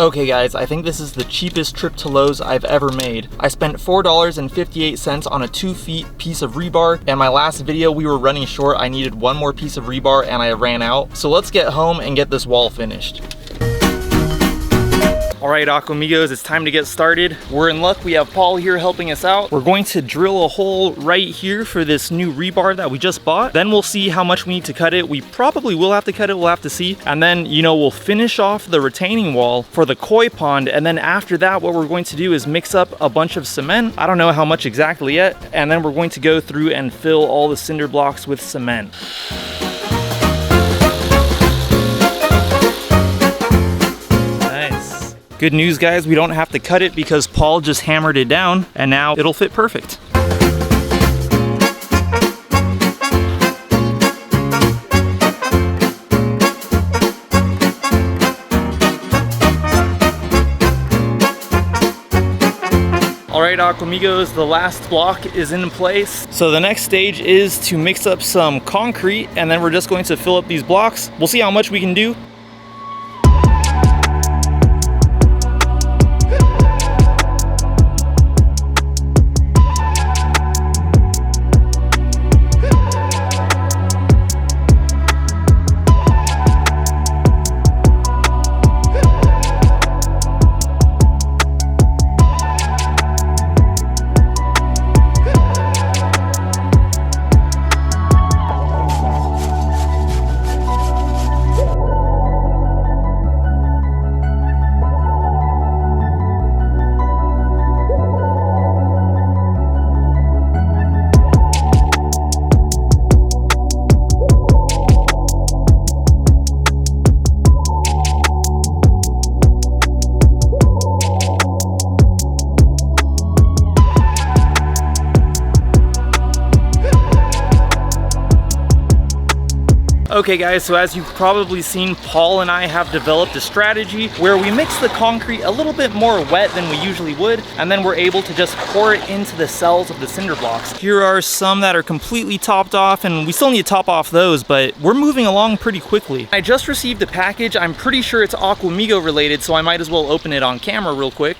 Okay guys, I think this is the cheapest trip to Lowe's I've ever made. I spent $4.58 on a 2 feet piece of rebar, and my last video we were running short. I needed one more piece of rebar and I ran out. So let's get home and get this wall finished. All right, Aquamigos, it's time to get started. We're in luck, we have Paul here helping us out. We're going to drill a hole right here for this new rebar that we just bought. Then we'll see how much we need to cut it. We probably will have to cut it, we'll have to see. And then, you know, we'll finish off the retaining wall for the koi pond. And then after that, what we're going to do is mix up a bunch of cement. I don't know how much exactly yet. And then we're going to go through and fill all the cinder blocks with cement. Good news, guys, we don't have to cut it because Paul just hammered it down and now it'll fit perfect. All right, Aquamigos, the last block is in place. So the next stage is to mix up some concrete, and then we're just going to fill up these blocks. We'll see how much we can do. Okay guys, so as you've probably seen, Paul and I have developed a strategy where we mix the concrete a little bit more wet than we usually would, and then we're able to just pour it into the cells of the cinder blocks. Here are some that are completely topped off, and we still need to top off those, but we're moving along pretty quickly. I just received a package. I'm pretty sure it's Aquamigo related, so I might as well open it on camera real quick.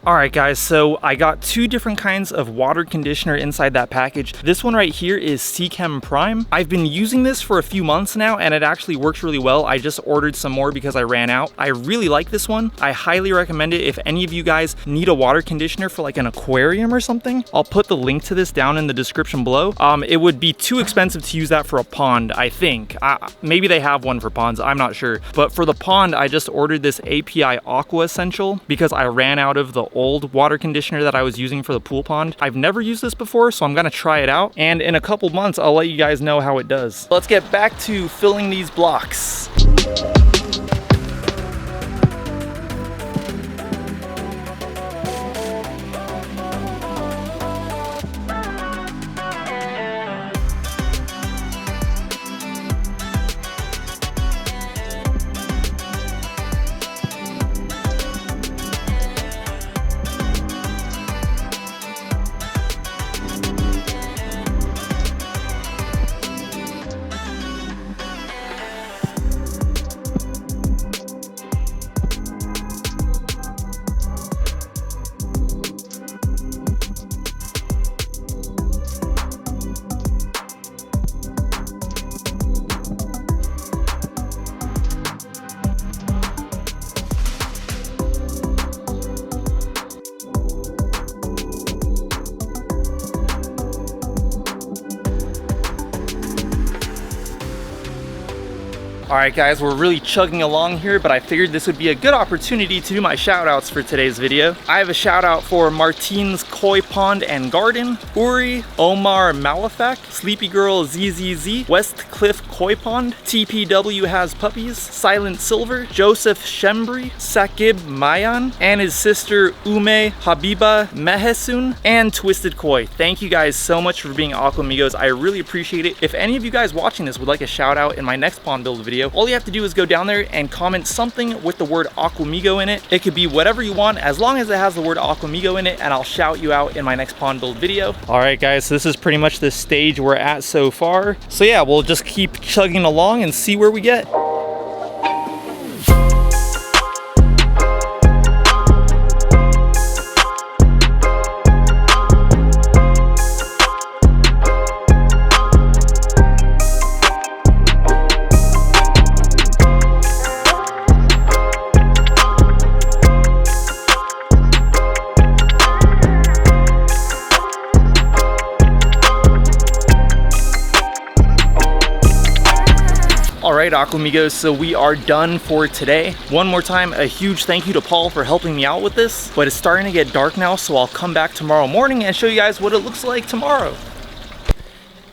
Alright guys, so I got 2 different kinds of water conditioner inside that package. This one right here is Seachem Prime. I've been using this for a few months now and it actually works really well. I just ordered some more because I ran out. I really like this one. I highly recommend it if any of you guys need a water conditioner for like an aquarium or something. I'll put the link to this down in the description below. It would be too expensive to use that for a pond, I think. Maybe they have one for ponds, I'm not sure. But for the pond, I just ordered this API Aqua Essential because I ran out of the old water conditioner that I was using for the pool pond. I've never used this before, so I'm gonna try it out, and in a couple months I'll let you guys know how it does. Let's get back to filling these blocks. All right guys, we're really chugging along here, but I figured this would be a good opportunity to do my shout outs for today's video. I have a shout out for Martine's Koi Pond and Garden, Uri, Omar Malafak, Sleepy Girl ZZZ, West Cliff Koi Pond, TPW Has Puppies, Silent Silver, Joseph Shembri, Sakib Mayan, and his sister Ume Habiba Mehesun, and Twisted Koi. Thank you guys so much for being Aquamigos. I really appreciate it. If any of you guys watching this would like a shout out in my next pond build video, video. All you have to do is go down there and comment something with the word Aquamigo in it. It could be whatever you want, as long as it has the word Aquamigo in it, and I'll shout you out in my next pond build video. All right, guys, so this is pretty much the stage we're at so far. So yeah, we'll just keep chugging along and see where we get. All right, Aquamigos, so we are done for today. One more time, a huge thank you to Paul for helping me out with this, but it's starting to get dark now, so I'll come back tomorrow morning and show you guys what it looks like tomorrow.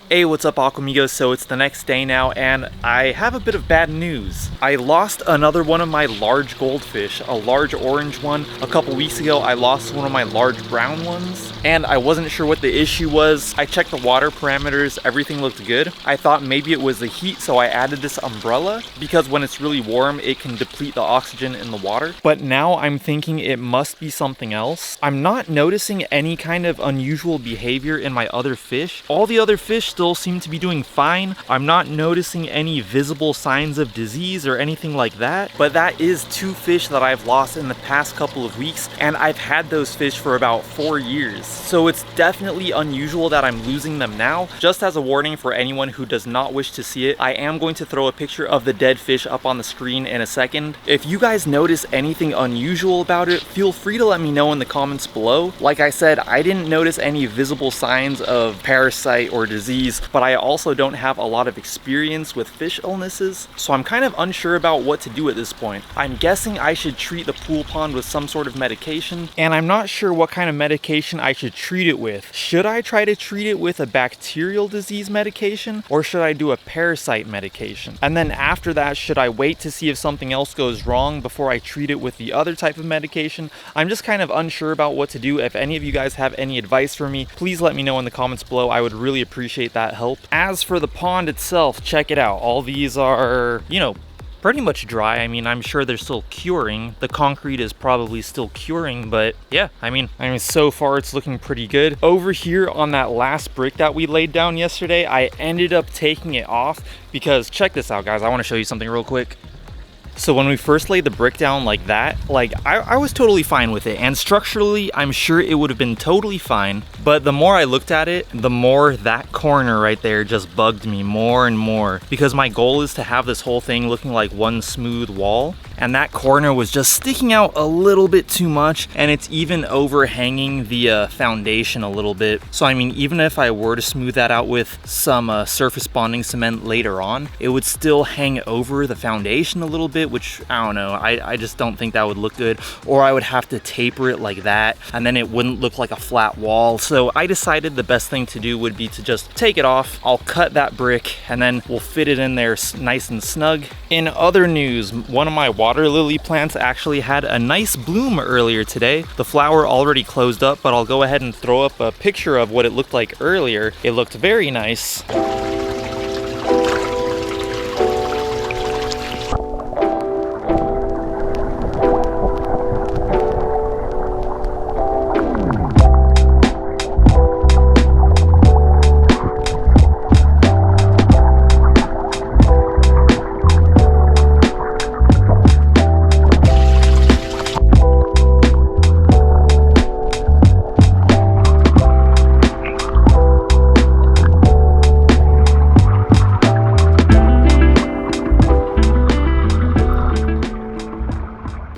Hey, what's up, Aquamigos? So it's the next day now, and I have a bit of bad news. I lost another one of my large goldfish, a large orange one. A couple weeks ago, I lost one of my large brown ones, and I wasn't sure what the issue was. I checked the water parameters, everything looked good. I thought maybe it was the heat, so I added this umbrella, because when it's really warm, it can deplete the oxygen in the water. But now I'm thinking it must be something else. I'm not noticing any kind of unusual behavior in my other fish. All the other fish still seem to be doing fine. I'm not noticing any visible signs of disease or anything like that, but that is 2 fish that I've lost in the past couple of weeks, and I've had those fish for about 4 years. So it's definitely unusual that I'm losing them now. Just as a warning for anyone who does not wish to see it, I am going to throw a picture of the dead fish up on the screen in a second. If you guys notice anything unusual about it, feel free to let me know in the comments below. Like I said, I didn't notice any visible signs of parasite or disease, but I also don't have a lot of experience with fish illnesses, so I'm kind of unsure about what to do at this point. I'm guessing I should treat the pool pond with some sort of medication, and I'm not sure what kind of medication I should treat it with. Should I try to treat it with a bacterial disease medication, or should I do a parasite medication? And then after that, should I wait to see if something else goes wrong before I treat it with the other type of medication? I'm just kind of unsure about what to do. If any of you guys have any advice for me, please let me know in the comments below. I would really appreciate that help. As for the pond itself, check it out. All these are, you know, pretty much dry. I mean, I'm sure they're still curing. The concrete is probably still curing, but yeah, I mean, so far it's looking pretty good. Over here on that last brick that we laid down yesterday, I ended up taking it off because check this out, guys. I want to show you something real quick. So when we first laid the brick down like that, I was totally fine with it, and structurally I'm sure it would have been totally fine, but the more I looked at it, the more that corner right there just bugged me more and more, because my goal is to have this whole thing looking like one smooth wall, and that corner was just sticking out a little bit too much, and it's even overhanging the foundation a little bit. So I mean, even if I were to smooth that out with some surface bonding cement later on, it would still hang over the foundation a little bit, which I don't know, I just don't think that would look good. Or I would have to taper it like that, and then it wouldn't look like a flat wall. So I decided the best thing to do would be to just take it off. I'll cut that brick, and then we'll fit it in there nice and snug. In other news, one of my water lily plants actually had a nice bloom earlier today. The flower already closed up, but I'll go ahead and throw up a picture of what it looked like earlier. It looked very nice.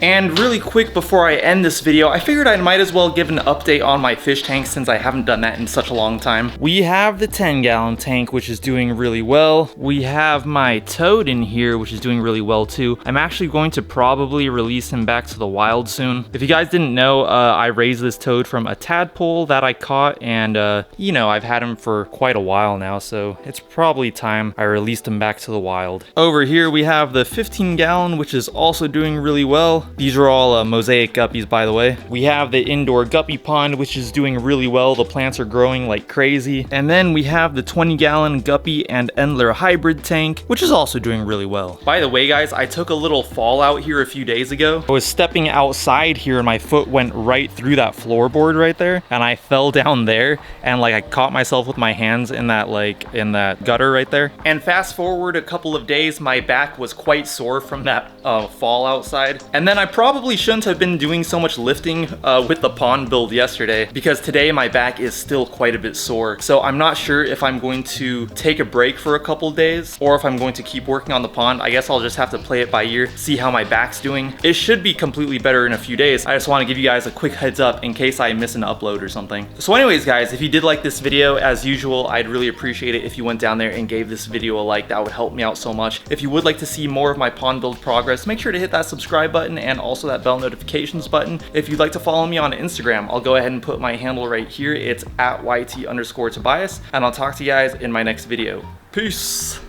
And really quick before I end this video, I figured I might as well give an update on my fish tank since I haven't done that in such a long time. We have the 10-gallon tank, which is doing really well. We have my toad in here, which is doing really well too. I'm actually going to probably release him back to the wild soon. If you guys didn't know, I raised this toad from a tadpole that I caught, and you know, I've had him for quite a while now, so it's probably time I released him back to the wild. Over here we have the 15-gallon, which is also doing really well. These are all mosaic guppies, by the way. We have the indoor guppy pond, which is doing really well. The plants are growing like crazy. And then we have the 20-gallon guppy and Endler hybrid tank, which is also doing really well. By the way, guys, I took a little fall out here a few days ago. I was stepping outside here and my foot went right through that floorboard right there, and I fell down there, and like I caught myself with my hands in that gutter right there. And fast forward a couple of days, my back was quite sore from that fall outside. And then I probably shouldn't have been doing so much lifting with the pond build yesterday, because today my back is still quite a bit sore. So I'm not sure if I'm going to take a break for a couple days or if I'm going to keep working on the pond. I guess I'll just have to play it by ear, see how my back's doing. It should be completely better in a few days. I just want to give you guys a quick heads up in case I miss an upload or something. So anyways, guys, if you did like this video, as usual, I'd really appreciate it if you went down there and gave this video a like. That would help me out so much. If you would like to see more of my pond build progress, make sure to hit that subscribe button and also that bell notifications button. If you'd like to follow me on Instagram, I'll go ahead and put my handle right here. It's @YT_Tobias, and I'll talk to you guys in my next video. Peace.